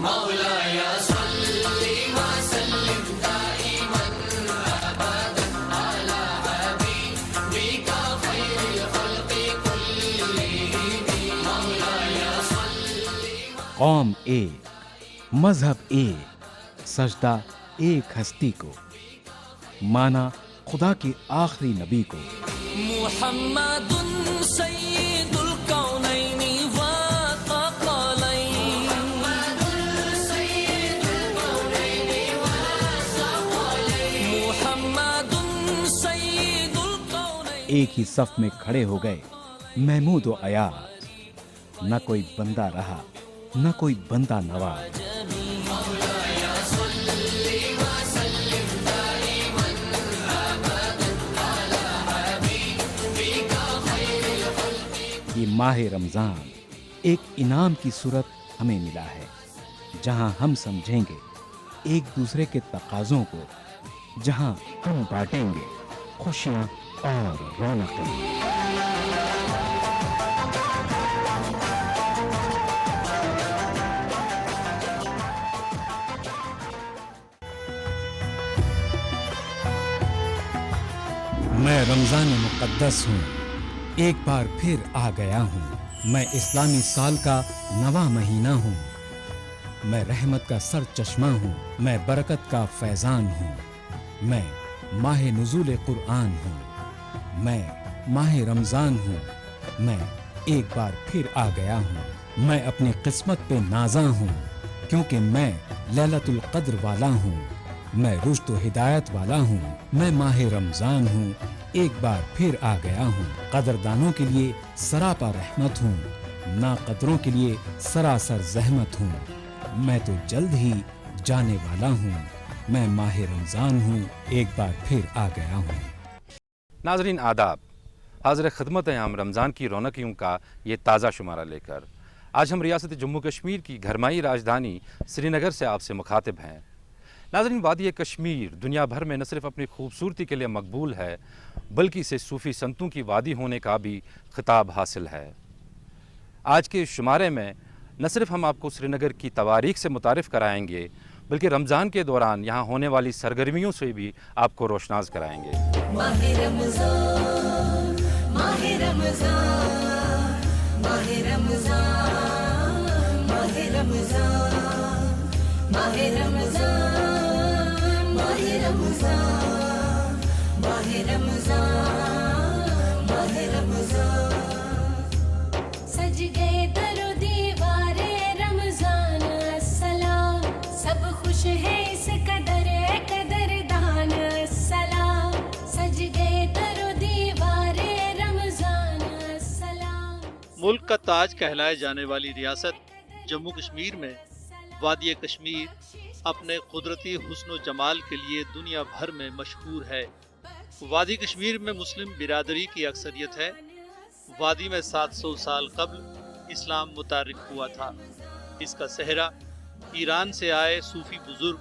مولاي صل وسلم دائما أبدا على حبيبك خير الخلق كلهم مولاي صل قوم ایک، مذہب ایک، سجدہ ایک ہستی کو، مانا خدا کے آخری نبی کو۔ محمد سید الکونین والثقلین محمد سید الکونین۔ ایک ہی صف میں کھڑے ہو گئے محمود و ایاز، نہ کوئی بندہ رہا نہ کوئی بندہ نواز۔ یہ ماہ رمضان ایک انعام کی صورت ہمیں ملا ہے، جہاں ہم سمجھیں گے ایک دوسرے کے تقاضوں کو، جہاں ہم بانٹیں گے خوشیاں اور رونقیں۔ میں رمضان مقدس ہوں، ایک بار پھر آ گیا ہوں۔ میں اسلامی سال کا نواں مہینہ ہوں، میں رحمت کا سر چشمہ ہوں، میں برکت کا فیضان ہوں، میں ماہ نزول قرآن ہوں، میں ماہ رمضان ہوں، میں ایک بار پھر آ گیا ہوں۔ میں اپنی قسمت پہ نازاں ہوں، کیونکہ میں لیلۃ القدر والا ہوں، میں رشد و ہدایت والا ہوں، میں ماہ رمضان ہوں، ایک بار پھر آ گیا ہوں۔ قدردانوں کے لیے سراپا رحمت ہوں، نا قدروں کے لیے سراسر زحمت ہوں۔ میں تو جلد ہی جانے والا ہوں، میں ماہ رمضان ہوں، ایک بار پھر آ گیا ہوں۔ ناظرین آداب، حاضر خدمت ہیں ہم رمضان کی رونقیوں کا یہ تازہ شمارہ لے کر۔ آج ہم ریاست جموں کشمیر کی گھرمائی راجدھانی سری نگر سے آپ سے مخاطب ہیں۔ ناظرین، وادی کشمیر دنیا بھر میں نہ صرف اپنی خوبصورتی کے لیے مقبول ہے، بلکہ اسے صوفی سنتوں کی وادی ہونے کا بھی خطاب حاصل ہے۔ آج کے شمارے میں نہ صرف ہم آپ کو سری نگر کی تواریخ سے متعارف کرائیں گے، بلکہ رمضان کے دوران یہاں ہونے والی سرگرمیوں سے بھی آپ کو روشناس کرائیں گے۔ ماہ رمضان ماہ رمضان ماہ رمضان ماہ رمضان ماہ رمضان ماہ رمضان ماہ رمضان ماہ رمضان سج گئے در و دیوار رمضان السلام سب خوش ہے اس قدر قدردان السلام سج گئے در و دیوار رمضان السلام۔ ملک کا تاج کہلائے جانے والی ریاست جموں کشمیر میں وادی کشمیر اپنے قدرتی حسن و جمال کے لیے دنیا بھر میں مشہور ہے۔ وادی کشمیر میں مسلم برادری کی اکثریت ہے۔ وادی میں 700 سال قبل اسلام متعارف ہوا تھا۔ اس کا صحرا ایران سے آئے صوفی بزرگ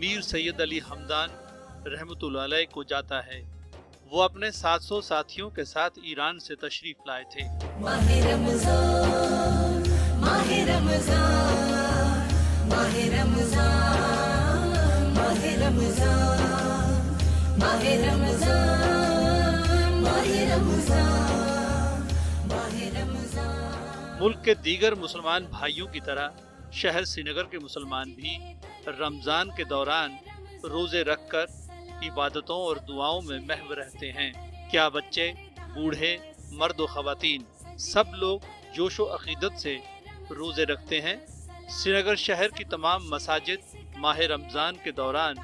میر سید علی حمدان رحمۃ اللہ علیہ کو جاتا ہے۔ وہ اپنے 700 ساتھیوں کے ساتھ ایران سے تشریف لائے تھے۔ ماہ رمضان ماہ رمضان ماہ رمضان ماہ رمضان ماہ رمضان ماہ رمضان ماہ رمضان۔ ملک کے دیگر مسلمان بھائیوں کی طرح شہر سری نگر کے مسلمان بھی رمضان کے دوران روزے رکھ کر عبادتوں اور دعاؤں میں محو رہتے ہیں۔ کیا بچے، بوڑھے، مرد و خواتین سب لوگ جوش و عقیدت سے روزے رکھتے ہیں۔ سری نگر شہر کی تمام مساجد ماہ رمضان کے دوران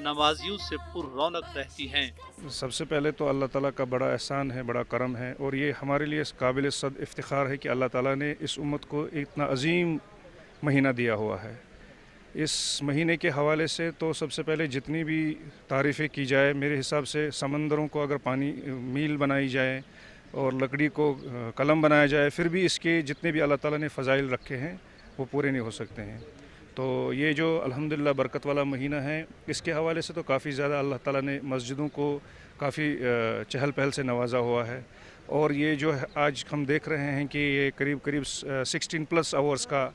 نمازیوں سے پر رونق رہتی ہیں۔ سب سے پہلے تو اللہ تعالیٰ کا بڑا احسان ہے، بڑا کرم ہے، اور یہ ہمارے لیے قابل صد افتخار ہے کہ اللہ تعالیٰ نے اس امت کو اتنا عظیم مہینہ دیا ہوا ہے۔ اس مہینے کے حوالے سے تو سب سے پہلے جتنی بھی تعریفیں کی جائے، میرے حساب سے سمندروں کو اگر پانی میل بنائی جائے اور لکڑی کو قلم بنایا جائے، پھر بھی اس کے جتنے بھی اللہ تعالیٰ نے فضائل رکھے ہیں وہ پورے نہیں ہو سکتے ہیں۔ تو یہ جو الحمدللہ برکت والا مہینہ ہے، اس کے حوالے سے تو کافی زیادہ اللہ تعالیٰ نے مسجدوں کو کافی چہل پہل سے نوازا ہوا ہے۔ اور یہ جو آج ہم دیکھ رہے ہیں کہ یہ قریب 16+ آورز کا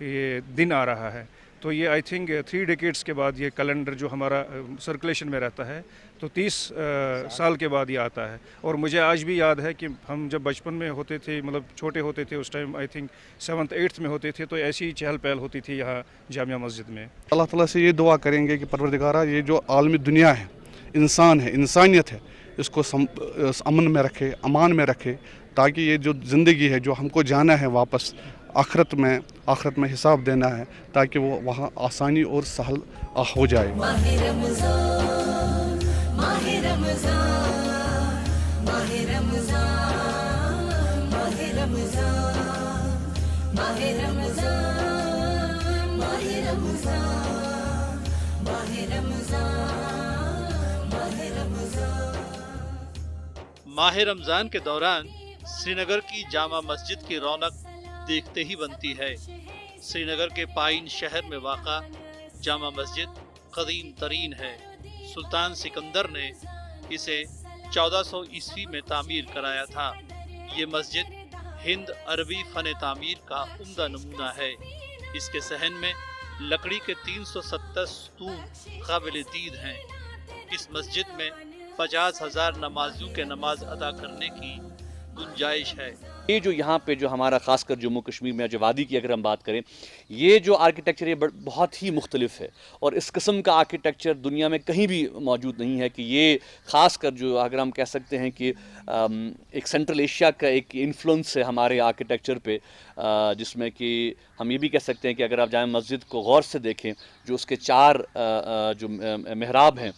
ये दिन आ रहा है। तो ये आई थिंक 3 डेकेड्स के बाद ये कैलेंडर जो हमारा सर्कुलेशन में रहता है, तो 30 साल के बाद ये आता है। और मुझे आज भी याद है कि हम जब बचपन में होते थे, मतलब छोटे होते थे, उस time I think 7th 8th में होते थे, तो ऐसी ही चहल पहल होती थी यहाँ जामिया मस्जिद में। अल्लाह ताला से ये दुआ करेंगे कि परवरदिगारा, ये जो आलमी दुनिया है, इंसान है, इंसानियत है, इसको अमन में रखे, अमान में रखे, ताकि ये जो ज़िंदगी है, जो हमको जाना है वापस आखिरत में हिसाब देना है, ताकि वो वहाँ आसानी और सहल हो जाए। माहे रमज़ान, माहे रमज़ान, माहे रमज़ान, माहे रमज़ान, माहे रमज़ान, माहे रमज़ान, माहे रमज़ान, माहे रमज़ान। माह रमज़ान के दौरान श्रीनगर की जामा मस्जिद की रौनक देखते ही बनती है। श्रीनगर के पाइन शहर में वाक़ा जामा मस्जिद कदीम तरीन है। सुल्तान सिकंदर ने इसे 1400 ईस्वी में तामीर कराया था। ये मस्जिद हिंद अरबी फ़न तामीर का उम्दा नमूना है। इसके सहन में लकड़ी के 370 स्तून काबिल दीद हैं। इस मस्जिद में 50,000 नमाजियों के नमाज अदा करने की गुंजाइश है। ये जो यहाँ पे जो हमारा ख़ासकर जम्मू कश्मीर में जो वादी की अगर हम बात करें, ये जो आर्किटेक्चर ये बहुत ही मुख्तलिफ है और इस किस्म का आर्किटेक्चर दुनिया में कहीं भी मौजूद नहीं है। कि ये ख़ासकर जो अगर हम कह सकते हैं कि एक सेंट्रल एशिया का एक इन्फ्लुएंस है हमारे आर्किटेक्चर पे, जिसमें कि हम ये भी कह सकते हैं कि अगर आप जामे मस्जिद को गौर से देखें, जो उसके 4 जो मेहराब हैं,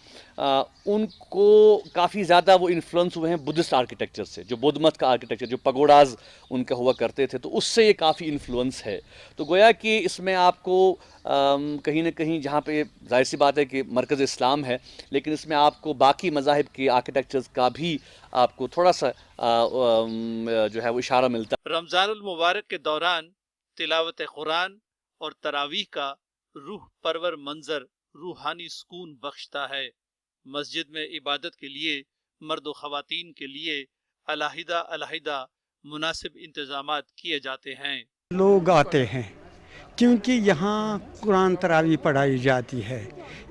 उनको काफ़ी ज़्यादा वो इन्फ्लुएंस हुए हैं बुद्धिस्ट आर्किटेक्चर से। जो बौद्ध मत का आर्किटेक्चर, जो पगोडाज उनका हुआ करते थे, तो उससे ये काफ़ी इन्फ्लुएंस है। तो गोया कि इसमें आपको कहीं ना कहीं, जहाँ पे जाहिर सी बात है कि मरकज़ इस्लाम है, लेकिन इसमें आपको बाकी मज़ाहिब के आर्किटेक्चर्स का भी आपको थोड़ा सा जो है वो इशारा मिलता है। रमज़ानुल मुबारक के दौरान तिलावत कुरान और तरावीह का रूह परवर मंजर रूहानी सुकून बख्शता है। मस्जिद में इबादत के लिए मर्द व ख़वातीन के लिए अलहदा मुनासिब इंतज़ामात किए जाते हैं। लोग आते हैं क्योंकि यहाँ कुरान तरावी पढ़ाई जाती है।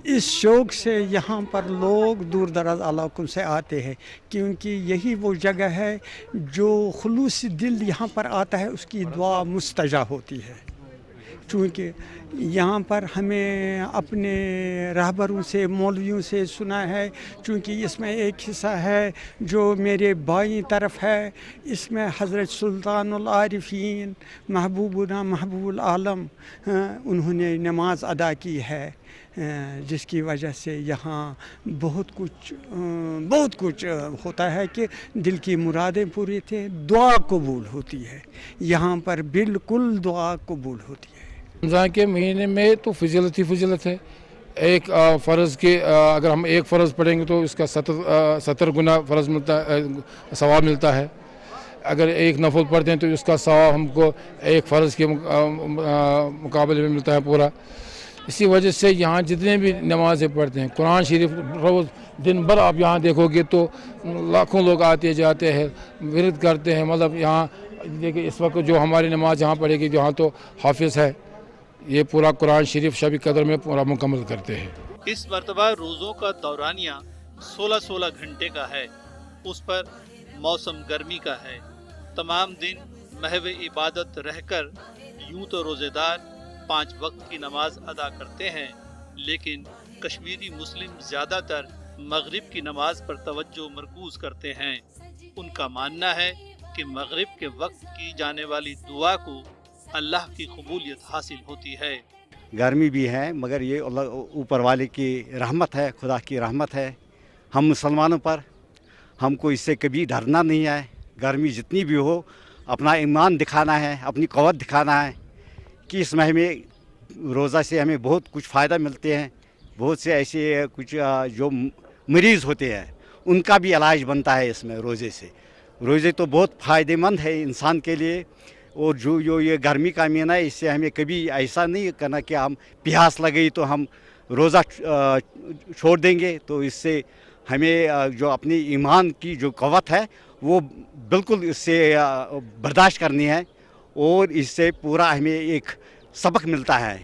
इस शौक़ से यहाँ पर लोग दूर दराज इलाकों से आते हैं, क्योंकि यही वो जगह है जो खुलूस दिल यहाँ पर आता है, उसकी दुआ मुस्तजा होती है। चूँकि यहाँ पर हमें अपने रहबरों से, मौलवियों से सुना है, चूँकि इसमें एक हिस्सा है जो मेरे बाईं तरफ है, इसमें हज़रत सुल्तानुल आरिफीन महबूबुना महबूबुल आलम उन्होंने नमाज अदा की है, जिसकी वजह से यहाँ बहुत कुछ होता है कि दिल की मुरादें पूरी थे, दुआ कबूल होती है। यहाँ पर बिल्कुल दुआ कबूल होती है। रमज़ान के महीने में तो फजीलत ही फजीलत है। एक फ़र्ज़ के अगर हम एक फ़र्ज़ पढ़ेंगे तो इसका 70 गुना फ़र्ज़ मिलता है, सवाब मिलता है। अगर एक नफल पढ़ते हैं तो उसका सवाब हमको एक फ़र्ज़ के मुकाबले में मिलता है पूरा। इसी वजह से यहाँ जितने भी नमाज़ें पढ़ते हैं, कुरान शरीफ रोज़ दिन भर आप यहाँ देखोगे तो लाखों लोग आते जाते हैं, विरद करते हैं। मतलब यहाँ देखिए इस वक्त जो हमारी नमाज यहाँ पढ़ेगी, जहाँ तो हाफिज़ है, ये पूरा कुरान शरीफ शब कदर में पूरा मुकम्मल करते हैं। इस मरतबा रोज़ों का दौरानिया 16-16 घंटे का है। उस पर मौसम गर्मी का है। तमाम दिन महव इबादत रहकर यूं तो रोज़ेदार 5 वक्त की नमाज अदा करते हैं, लेकिन कश्मीरी मुस्लिम ज़्यादातर मगरिब की नमाज पर तवज्जो मरकूज़ करते हैं। उनका मानना है कि मगरिब के वक्त की जाने वाली दुआ को अल्लाह की कबूलियत हासिल होती है। गर्मी भी है, मगर ये अल्लाह ऊपर वाले की रहमत है, खुदा की रहमत है हम मुसलमानों पर। हमको इससे कभी डरना नहीं है। गर्मी जितनी भी हो, अपना ईमान दिखाना है, अपनी क़ुव्वत दिखाना है कि इस माह में रोज़ा से हमें बहुत कुछ फ़ायदा मिलते हैं। बहुत से ऐसे कुछ जो मरीज़ होते हैं उनका भी इलाज बनता है इसमें रोज़े से। रोज़े तो बहुत फ़ायदेमंद है इंसान के लिए। और जो ये गर्मी का महीना है, इससे हमें कभी ऐसा नहीं करना कि हम प्यास लगी तो हम रोज़ा छोड़ देंगे। तो इससे हमें जो अपनी ईमान की जो क़ुव्वत है वो बिल्कुल इससे बर्दाश्त करनी है, और इससे पूरा हमें एक सबक मिलता है,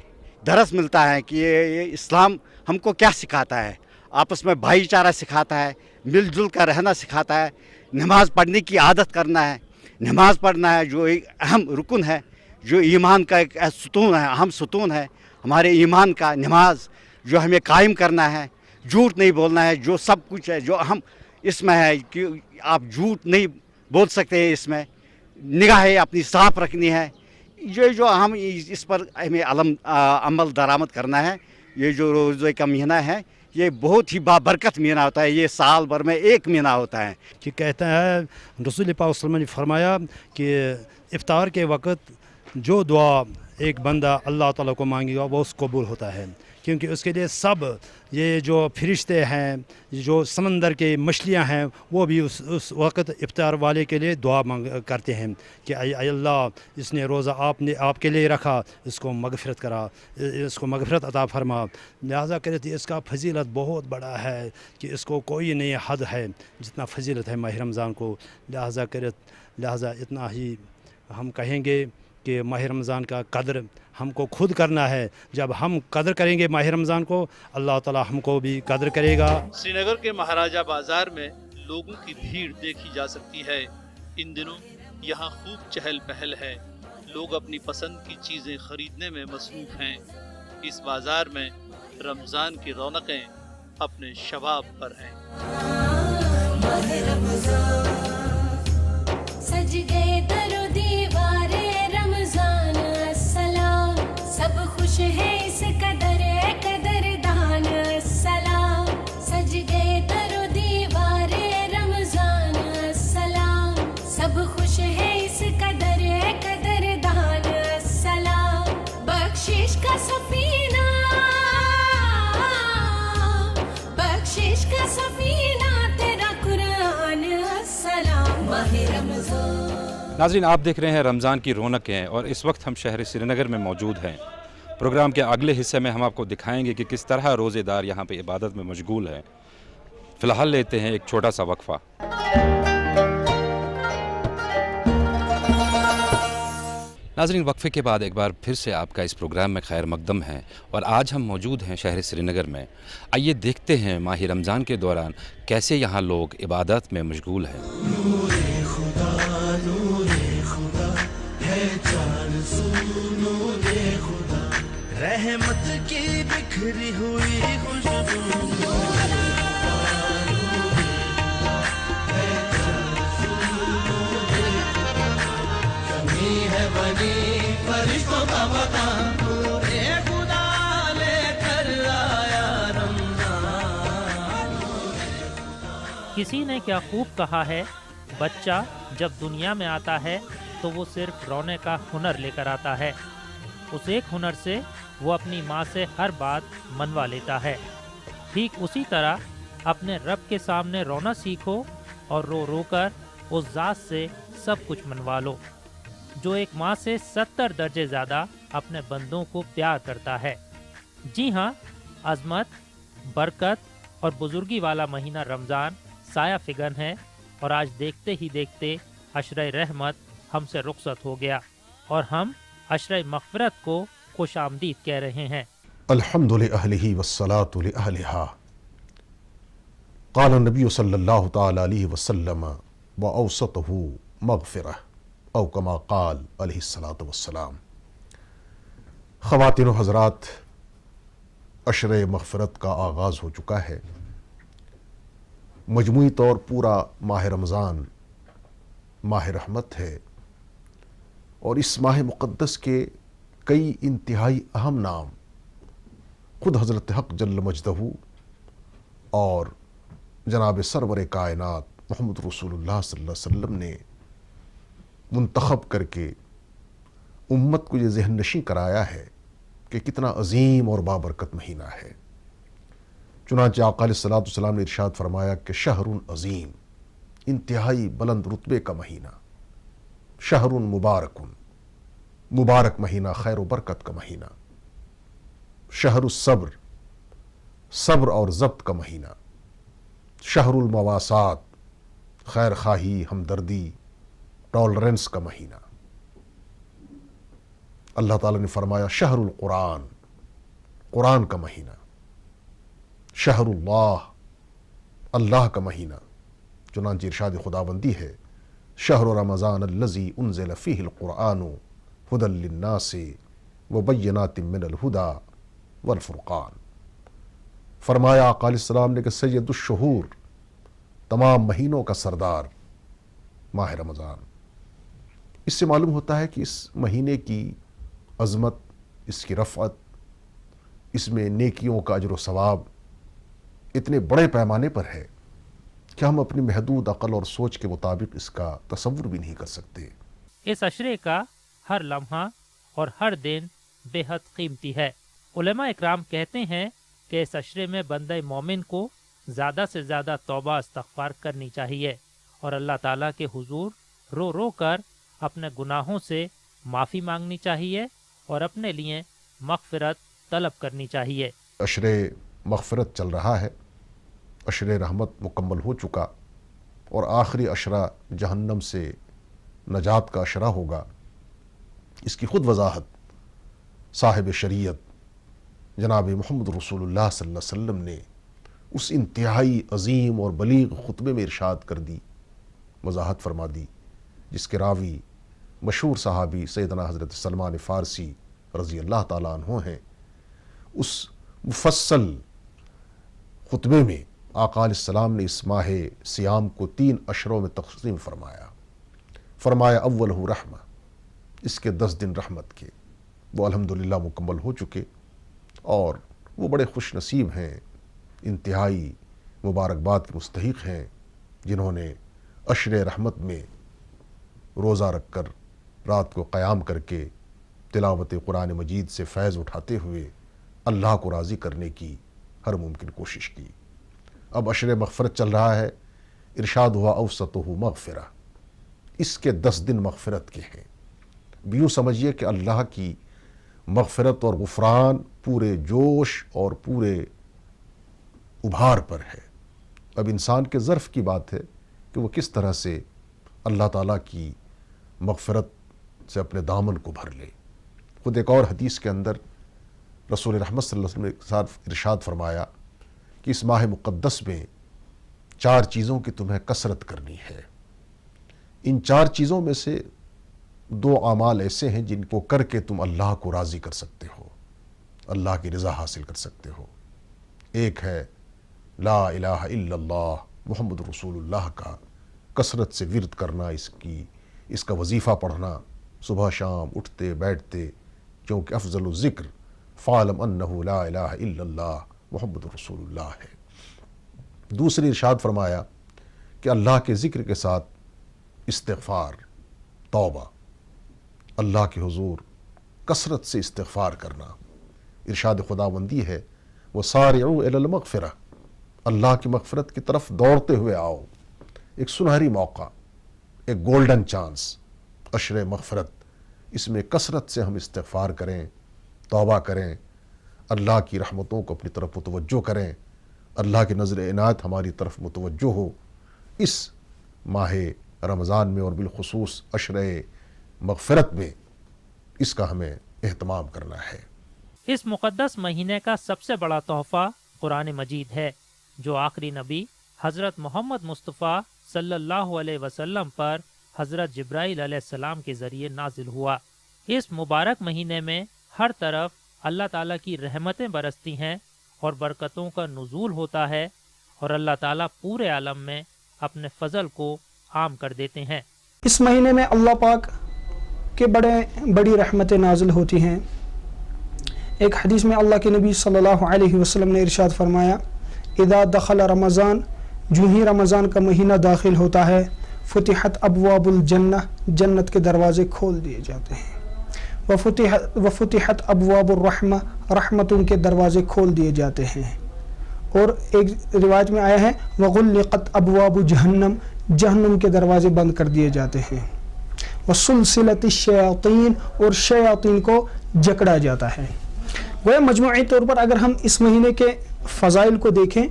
दरस मिलता है कि ये इस्लाम हमको क्या सिखाता है। आपस में भाईचारा सिखाता है, मिलजुल कर रहना सिखाता है, नमाज़ पढ़ने की आदत करना है। नमाज़ पढ़ना है जो एक अहम रुकन है, जो ईमान का एक सुतून है, अहम सुतून है हमारे ईमान का। नमाज जो हमें कायम करना है, झूठ नहीं बोलना है, जो सब कुछ है जो अहम इसमें है कि आप झूठ नहीं बोल सकते हैं। इसमें निगाहें अपनी साफ रखनी है। ये जो हम इस पर हमें अमल दरामद करना है। ये जो रोज़े का महीना है ये बहुत ही बाबरकत महीना होता है। ये साल भर में एक महीना होता है। कि कहते हैं रसूल पाक सल्लल्लाहु अलैहि वसल्लम ने फरमाया कि इफ्तार के वक़्त जो दुआ एक बंदा अल्लाह ताला को मांगेगा वो उसको कबूल होता है, क्योंकि उसके लिए सब ये जो फरिश्ते हैं, जो समंदर के मछलियां हैं, वो भी उस वक़्त इफ्तार वाले के लिए दुआ करते हैं कि अल्लाह इसने रोज़ा आपके लिए रखा, इसको मगफ़िरत करा, इसको मगफ़िरत अता फरमा। लिहाजा कहते इसका फजीलत बहुत बड़ा है कि इसको कोई नहीं हद है जितना फजीलत है माह रमज़ान को। लिहाजा इतना ही हम कहेंगे कि माह रमज़ान का कदर हमको खुद करना है। जब हम कदर करेंगे माह रमज़ान को, अल्लाह ताला हमको भी कदर करेगा। श्रीनगर के महाराजा बाजार में लोगों की भीड़ देखी जा सकती है। इन दिनों यहाँ खूब चहल पहल है। लोग अपनी पसंद की चीज़ें खरीदने में मसरूफ़ हैं। इस बाजार में रमज़ान की रौनकें अपने शबाब पर हैं। सज गए दरो दीवारे रमजान सलाम, सब खुश है इस कदरदान सलाम। सज गए दरो दीवारे रमजान सलाम, सब खुश है इस कदरदान सलाम। बख्शिश का सफीना, बख्शिश का सफीना तेरा कुरान सलाम। माह रमजान। नाज़रीन, आप देख रहे हैं रमज़ान की रौनकें और इस वक्त हम शहर श्रीनगर में मौजूद हैं। प्रोग्राम के अगले हिस्से में हम आपको दिखाएंगे कि किस तरह रोज़ेदार यहाँ पे इबादत में मशगूल हैं। फ़िलहाल लेते हैं एक छोटा सा वक्फ़ा। नाज़रीन, वक्फ़े के बाद एक बार फिर से आपका इस प्रोग्राम में खैर मकदम है और आज हम मौजूद हैं शहर श्रीनगर में। आइए देखते हैं माह रमज़ान के दौरान कैसे यहाँ लोग इबादत में मशगूल हैं। रहमत की बिखरी हुई खुशबू, कमी है बनी फरिश्तों का मकान, पूरे खुदा लेकर आया रमजान। किसी ने क्या खूब कहा है, बच्चा जब दुनिया में आता है तो वो सिर्फ रोने का हुनर लेकर आता है। उस एक हुनर से वो अपनी माँ से हर बात मनवा लेता है। ठीक उसी तरह अपने रब के सामने रोना सीखो और रो रो कर उस ज़ात से सब कुछ मनवा लो जो एक माँ से 70 दर्जे ज़्यादा अपने बंदों को प्यार करता है। जी हाँ, अज़मत, बरकत और बुजुर्गी वाला महीना रमज़ान साया फिगन है और आज देखते ही देखते अशरे रहमत हमसे रुखसत हो गया और हम अशरे मग़फ़िरत को खुश आमदीद कह रहे हैं। अल्हम्दुलिल्लाह अहलिही वस्सलातु लिअहलिहा। क़ाल नबी सल्लल्लाहु तआला अलैहि वसल्लम व औसतहु मग़फ़िरह औ कमा क़ाल अलैहिस्सलातु वस्सलाम। ख़वातीन व हज़रात, अशरे मग़फ़िरत का आगाज़ हो चुका है। मजमूई तौर पूरा माह रमज़ान माह रहमत है और इस माह मुक़द्दस के कई इंतहाई अहम नाम खुद हज़रत हक़ जल्ल मजदहू और जनाब सरवर कायनात मोहम्मद रसूलुल्लाह सल्लल्लाहु अलैहि वसल्लम ने मुंतखब करके उम्मत को ये ज़हन नशी कराया है कि कितना अजीम और बाबरकत महीना है। चुनांचे आका अलैहिस्सलातु वस्सलाम ने इरशाद फरमाया कि शहरुन अजीम, इंतहाई बुलंद रुतबे का महीना, शहरुन मुबारकुन, मुबारक महीना, खैर व बरकत का महीना, शहरुस सब्र, सब्र और ज़ब्त का महीना, शहरुल मवासात, खैर खाही, हमदर्दी, टॉलरेंस का महीना। अल्लाह ताला ने फरमाया शहरुल कुरान, कुरान का महीना, शहरुल्लाह, अल्लाह का महीना। चुनांचे इरशाद खुदाबंदी है शहरु रमज़ान अल्लज़ी उन्ज़िल फ़ीहिल कुरान हुदल लिन्नासि व बय्यिनातिम मिनल हुदा वल फुरक़ान। फरमाया आका अलैहिस्सलाम ने कि सैयदुश शुहूर, तमाम महीनों का सरदार माह रमज़ान। इससे मालूम होता है कि इस महीने की अज़मत, इसकी रफ़अत, इसमें नेकियों का अजर व सवाब इतने बड़े पैमाने पर है कि हम अपनी महदूद अक़ल और सोच के मुताबिक इसका तसव्वुर भी नहीं कर सकते। इस अशरे का हर लम्हा और हर दिन बेहद कीमती है। उलमा इकराम कहते हैं कि इस अशरे में बंदे मोमिन को ज़्यादा से ज़्यादा तौबा इस्तग़फ़ार करनी चाहिए और अल्लाह ताला के हुजूर रो रो कर अपने गुनाहों से माफ़ी मांगनी चाहिए और अपने लिए मग़फ़िरत तलब करनी चाहिए। अशरे मग़फ़िरत चल रहा है, अशरे रहमत मुकम्मल हो चुका और आखिरी अशरा जहन्नम से नजात का अशरा होगा। इसकी ख़ुद वजाहत साहिब शरीयत जनाब मोहम्मद रसूलुल्लाह सल्लल्लाहु अलैहि वसल्लम ने उस इंतहाई अजीम और बलीग खुतबे में इरशाद कर दी, वजाहत फरमा दी, जिसके रावी मशहूर सहाबी सैयदना हज़रत सलमान फ़ारसी रज़ी अल्लाह ताला अन्हु हैं। उस मुफस्सल खुतबे में आका अलैहिस्सलाम ने इस माह सियाम को 3 अशरों में तक़सीम फरमाया अव्वलहु रहमा, इसके 10 दिन रहमत के, वो अल्हम्दुलिल्लाह मुकम्मल हो चुके और वो बड़े खुश नसीब हैं, इंतहाई मुबारकबाद के मुस्तहिक हैं जिन्होंने अशरे रहमत में रोज़ा रख कर रात को क़याम करके तिलावत कुरान मजीद से फ़ैज़ उठाते हुए अल्लाह को राज़ी करने की हर मुमकिन कोशिश की। अब अशरे मग़फ़िरत चल रहा है, इरशाद हुआ अवसतुहु मग़फ़िरा, इसके 10 दिन मग़फ़िरत के हैं। यूँ समझिए कि अल्लाह की मग़फ़िरत और गुफ़रान पूरे जोश और पूरे उभार पर है। अब इंसान के ज़र्फ़ की बात है कि वो किस तरह से अल्लाह ताला की मग़फ़िरत से अपने दामन को भर ले। खुद एक और हदीस के अंदर रसूल रहमत सल्लल्लाहु अलैहि वसल्लम ने इरशाद फरमाया कि इस माह मुक़द्दस में 4 चीज़ों की तुम्हें कसरत करनी है। इन 4 चीज़ों में से 2 आमाल ऐसे हैं जिनको करके तुम अल्लाह को राज़ी कर सकते हो, अल्लाह की रज़ा हासिल कर सकते हो। एक है ला इलाहा इल्लल्लाह मुहम्मद रसूलुल्लाह का कसरत से विर्द करना, इसका वजीफ़ा पढ़ना सुबह शाम उठते बैठते, क्योंकि अफ़ज़लु ज़िक्र फ़ालम अन्नहु ला इलाहा इल्लल्लाह मुहम्मद रसूलुल्लाह है। दूसरी इरशाद फरमाया कि अल्लाह के ज़िक्र के साथ इस्तिग़फ़ार, तौबा, अल्लाह के हुज़ूर कसरत से इस्तिग़फ़ार करना। इरशाद खुदाबंदी है वो सारिउ इलल मग़फ़िरा, अल्लाह की मग़फ़िरत की तरफ दौड़ते हुए आओ। एक सुनहरी मौका, एक गोल्डन चांस, अशरे मग़फ़िरत, इसमें कसरत से हम इस्तिग़फ़ार करें, तौबा करें, अल्लाह की रहमतों को अपनी तरफ मुतवज्जो करें, अल्लाह की नज़र इनायत हमारी तरफ मुतवज्जो हो। इस माह रमज़ान में और बिलखुसूस अशरे मग़फ़िरत में इसका हमें एहतमाम करना है। इस मुक़द्दस महीने का सबसे बड़ा तोहफ़ा कुरान मजीद है, जो आखिरी नबी हज़रत मोहम्मद मुस्तफ़ा सल्लल्लाहु अलैहि वसल्लम पर हज़रत जिब्राईल अलैहिस्सलाम के ज़रिए नाजिल हुआ। इस मुबारक महीने में हर तरफ अल्लाह ताला की रहमतें बरसती हैं और बरकतों का नुज़ूल होता है और अल्लाह ताला पूरे आलम में अपने फ़ज़ल को आम कर देते हैं। इस महीने में अल्लाह पाक के बड़ी रहमतें नाजिल होती हैं। एक हदीस में अल्लाह के नबी सल्लल्लाहु अलैहि वसल्लम ने इरशाद फरमाया, इदा दखल रमज़ान, जो ही रमज़ान का महीना दाखिल होता है, फुतिहत अबवाबुल जन्नह, जन्नत के दरवाज़े खोल दिए जाते हैं। वफुतिहत अबवाबुर रहमा, रहमतों के दरवाज़े खोल दिए जाते हैं। और एक रिवायत में आया है वगुल्लिक़त अबवाबु जहन्नम, जहन्नम के दरवाज़े बंद कर दिए जाते हैं। वसुलसिलतिश शयातीन, और शयातीन को जकड़ा जाता है। गोया मजमूई तौर पर अगर हम इस महीने के फ़ज़ाइल को देखें,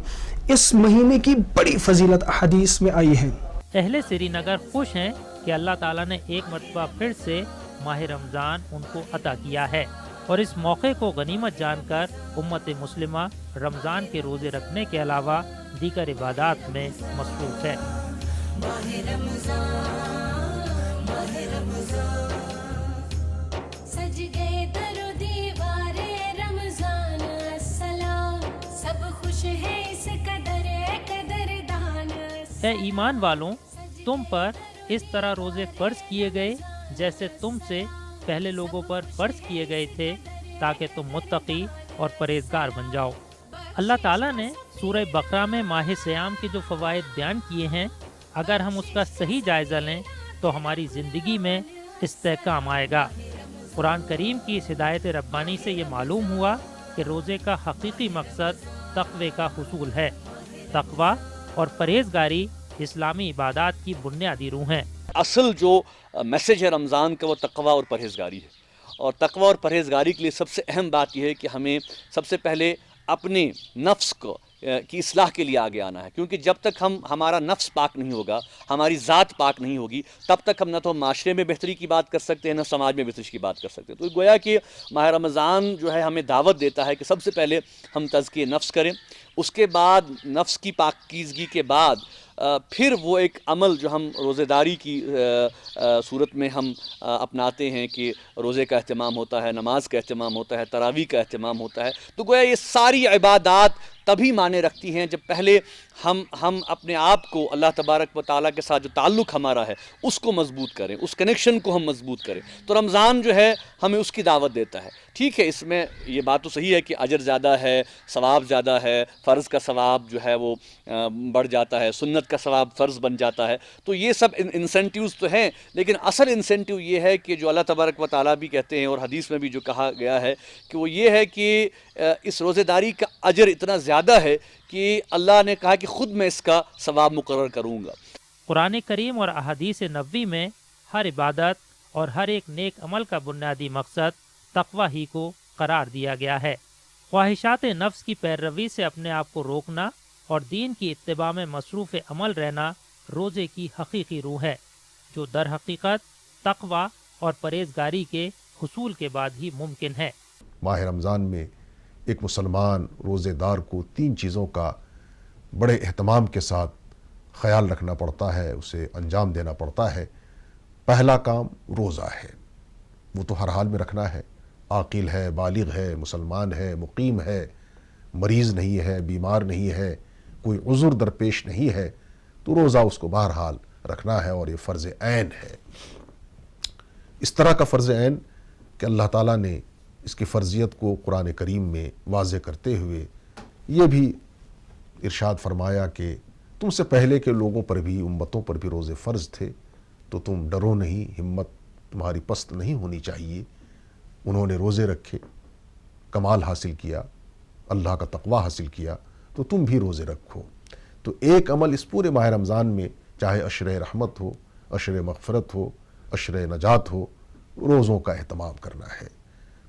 इस महीने की बड़ी फजीलत हदीस में आई है। अहले श्रीनगर खुश हैं कि अल्लाह ताला ने एक मरतबा फिर से माह रमज़ान उनको अता किया है और इस मौके को गनीमत जानकर उम्मत मुस्लिमा रमज़ान के रोज़े रखने के अलावा दीगर इबादात में मसरूफ़ है। सज गए दरो दीवारे रमजान अस्सलाम, सब खुश है इस कदरदान। है ईमान वालों, तुम पर इस तरह रोज़े फ़र्ज किए गए जैसे तुमसे पहले लोगों पर फ़र्ज किए गए थे, ताकि तुम मुत्तकी और परहेज़गार बन जाओ। अल्लाह ताला ने सूरह बकरा में माह सियाम के जो फ़वाइद बयान किए हैं, अगर हम उसका सही जायज़ा लें तो हमारी ज़िंदगी में इस्तेहकाम आएगा। कुरान करीम की इस हिदायत रब्बानी से ये मालूम हुआ कि रोज़े का हकीकी मकसद तक़वे का हुसूल है। तक़वा और परहेज़गारी इस्लामी इबादात की बुनियादी रूह हैं। असल जो मैसेज है रमज़ान का वो तक़वा और परहेज़गारी है, और तक़वा और परहेज़गारी के लिए सबसे अहम बात यह है कि हमें सबसे पहले अपने नफ्स को की इस्लाह के लिए आगे आना है, क्योंकि जब तक हमारा नफ्स पाक नहीं होगा, हमारी ज़ात पाक नहीं होगी, तब तक हम न तो माशरे में बेहतरी की बात कर सकते हैं, न समाज में बेहतरी की बात कर सकते हैं। तो गोया कि माह रमज़ान जो है हमें दावत देता है कि सबसे पहले हम तज़किए नफ्स करें, उसके बाद नफ्स की पाकीज़गी के बाद फिर वो एक अमल जो हम रोज़ेदारी की सूरत में हम अपनाते हैं कि रोज़े का अहतमाम होता है, नमाज का अहतमाम होता है, तरावी का अहतमाम होता है। तो गोया ये सारी इबादात तभी माने रखती हैं जब पहले हम अपने आप को अल्लाह तबारक व तआला के साथ जो ताल्लुक़ हमारा है उसको मजबूत करें, उस कनेक्शन को हम मजबूत करें। तो रमज़ान जो है हमें उसकी दावत देता है। ठीक है, इसमें ये बात तो सही है कि अजर ज़्यादा है, सवाब ज़्यादा है, फ़र्ज़ का सवाब जो है वो बढ़ जाता है, सुन्नत का सवाब फ़र्ज़ बन जाता है। तो ये सब इंसेंटिव्स तो हैं, लेकिन असल इंसेंटिव ये है कि जो अल्लाह तबारक व तआला भी कहते हैं और हदीस में भी जो कहा गया है कि वो ये है कि इस रोज़ेदारी का अजर इतना ज़्यादा है कि अल्लाह ने कहा कि ख़ुद मैं इसका सवाब मुकर्रर करूँगा। कुरान करीम और अहादीस नबवी में हर इबादत और हर एक नेक अमल का बुनियादी मकसद तक़वा ही को करार दिया गया है। ख्वाहिशात नफ्स की पैरवी से अपने आप को रोकना और दीन की इत्तिबा में मसरूफ़ अमल रहना रोज़े की हकीकी रूह है, जो दर हकीकत तक़वा और परहेज़गारी के हुसूल के बाद ही मुमकिन है। माह रमज़ान में एक मुसलमान रोज़ेदार को 3 चीज़ों का बड़े एहतमाम के साथ ख्याल रखना पड़ता है, उसे अंजाम देना पड़ता है। पहला काम रोज़ा है, वो तो हर हाल में रखना है। आकिल है, बालिग है, मुसलमान है, मुकीम है, मरीज़ नहीं है, बीमार नहीं है, कोई उज़्र दरपेश नहीं है, तो रोज़ा उसको बहरहाल रखना है और ये फ़र्ज़ ऐन है। इस तरह का फ़र्ज़ ऐन कि अल्लाह ताला ने इसकी फ़र्ज़ियत को कुरान करीम में वाज़े करते हुए ये भी इरशाद फरमाया कि तुमसे पहले के लोगों पर भी, उम्मतों पर भी रोज़े फ़र्ज़ थे, तो तुम डरो नहीं, हिम्मत तुम्हारी पस्त नहीं होनी चाहिए। उन्होंने रोज़े रखे, कमाल हासिल किया, अल्लाह का तक़वा हासिल किया, तो तुम भी रोज़े रखो। तो एक अमल इस पूरे माह रमज़ान में, चाहे अशरे रहमत हो, अशरे मग़फ़िरत हो, अशरे नजात हो, रोज़ों का एहतमाम करना है।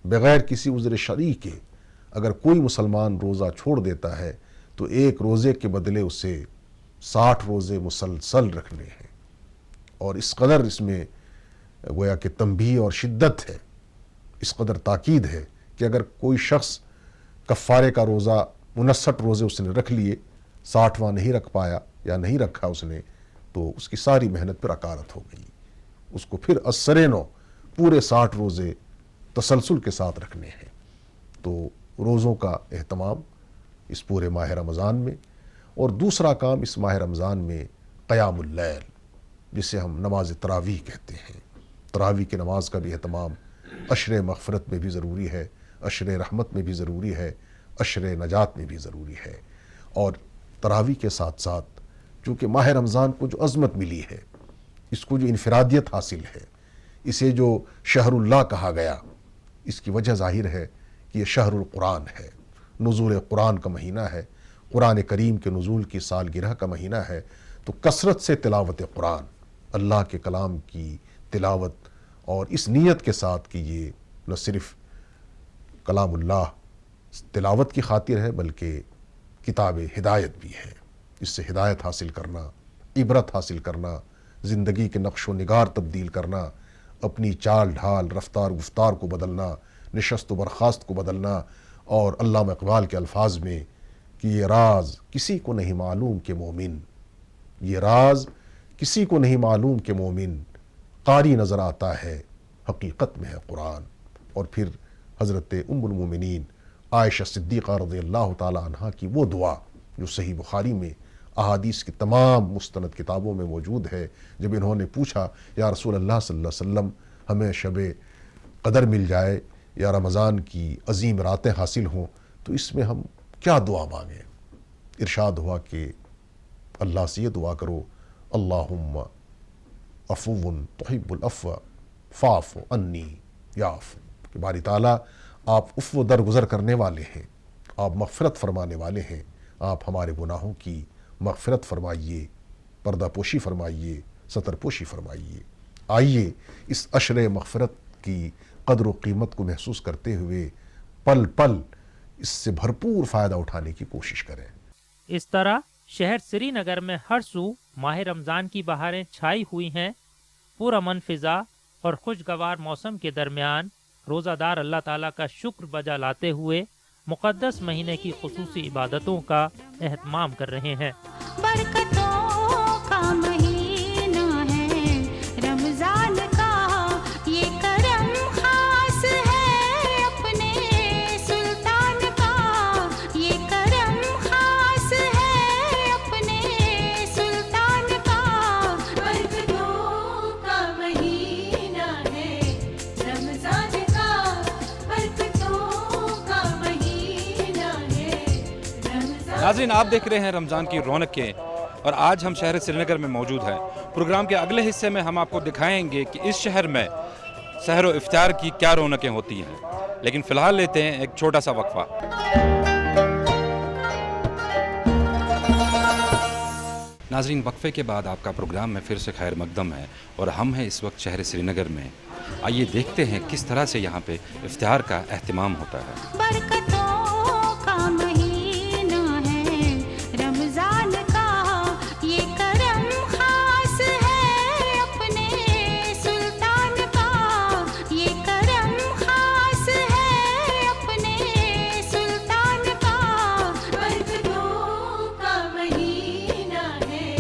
बग़ैर किसी उज़्र शरई के अगर कोई मुसलमान रोज़ा छोड़ देता है तो एक रोज़े के बदले उसे 60 रोज़े मुसलसल रखने हैं। और इस कदर इसमें गोया कि तंबीह और शिद्दत है, इस कदर ताकीद है कि अगर कोई शख्स कफ़ारे का रोज़ा 59 रोज़े उसने रख लिए, 60वां नहीं रख पाया या नहीं रखा उसने, तो उसकी सारी मेहनत पर अकारत हो गई। उसको फिर असरेनो पूरे 60 रोज़े तसलसल के साथ रखने हैं। तो रोज़ों का एहतमाम इस पूरे माह रमज़ान में। और दूसरा काम इस माह रमज़ान में क़यामुल लैल, जिसे हम नमाज तरावीह कहते हैं, तरावीह की नमाज का भी एहतमाम अशरे मग़फ़िरत में भी ज़रूरी है, अशरे रहमत में भी ज़रूरी है, अशरे नजात में भी ज़रूरी है। और तरावीह के साथ साथ चूँकि माह रमज़ान को जो अज़मत मिली है, इसको जो इनफरादियत हासिल है, इसे जो शहरुल्लाह कहा गया, इसकी वजह ज़ाहिर है कि ये शहरुल कुरान है, नुज़ूल कुरान का महीना है, कुरान करीम के नुज़ूल की सालगिरह का महीना है। तो कसरत से तिलावत कुरान, अल्लाह के कलाम की तिलावत, और इस नीयत के साथ कि ये न सिर्फ़ कलामुल्लाह तिलावत की खातिर है बल्कि किताब हिदायत भी है। इससे हिदायत हासिल करना, इबरत हासिल करना, ज़िंदगी के नक्श व निगार तब्दील करना, اپنی چال ڈھال، رفتار گفتار کو بدلنا، نشست و برخاست کو بدلنا، اور علامہ اقبال کے الفاظ میں کہ یہ راز کسی کو نہیں معلوم کہ مومن، یہ راز کسی کو نہیں معلوم کہ مومن، قاری نظر آتا ہے حقیقت میں ہے قرآن۔ اور پھر حضرت ام المومنین عائشہ صدیقہ رضی اللہ تعالی عنہ کی وہ دعا جو صحیح بخاری میں، احادیث کی تمام مستند کتابوں میں موجود ہے، جب انہوں نے پوچھا یا رسول اللہ صلی اللہ علیہ وسلم ہمیں شب قدر مل جائے یا رمضان کی عظیم راتیں حاصل ہوں تو اس میں ہم کیا دعا مانگیں؟ ارشاد ہوا کہ اللہ سے یہ دعا کرو، اللہم عفو تحب العفو فاعف عنی یا عفو، کہ باری تعالیٰ آپ عفو درگزر کرنے والے ہیں، آپ مغفرت فرمانے والے ہیں، آپ ہمارے گناہوں کی مغفرت فرمائیے، پردہ پوشی فرمائیے، ستر پوشی فرمائیے۔ آئیے اس عشر مغفرت کی قدر و قیمت کو محسوس کرتے ہوئے پل پل اس سے بھرپور فائدہ اٹھانے کی کوشش کریں۔ اس طرح شہر سری نگر میں ہر سو ماہ رمضان کی بہاریں چھائی ہوئی ہیں۔ پرامن فضا اور خوشگوار موسم کے درمیان روزہ دار اللہ تعالیٰ کا شکر بجا لاتے ہوئے مقدس مہینے کی خصوصی عبادتوں کا اہتمام کر رہے ہیں۔ برکتوں کا مہینہ ہے رمضان کا، یہ کرم خاص ہے اپنے سلطان کا، یہ کرم خاص ہے اپنے سلطان کا۔ برکتوں کا مہینہ ہے رمضان کا، برکتوں کا مہینہ ہے رمضان۔ ناظرین، آپ دیکھ رہے ہیں رمضان کی رونقیں، اور آج ہم شہر سری نگر میں موجود ہیں۔ پروگرام کے اگلے حصے میں ہم آپ کو دکھائیں گے کہ اس شہر میں سحر و افطار کی کیا رونقیں ہوتی ہیں، لیکن فی الحال لیتے ہیں ایک چھوٹا سا وقفہ۔ ناظرین، وقفے کے بعد آپ کا پروگرام میں پھر سے خیر مقدم ہے، اور ہم ہیں اس وقت شہر سری نگر میں۔ آئیے دیکھتے ہیں کس طرح سے یہاں پہ افطار کا اہتمام ہوتا ہے۔ برکتوں کا مہینہ ہے رمضان کا، یہ کرم خاص ہے اپنے سلطان کا، یہ کرم خاص ہے اپنے سلطان کا۔ برکتوں کا مہینہ ہے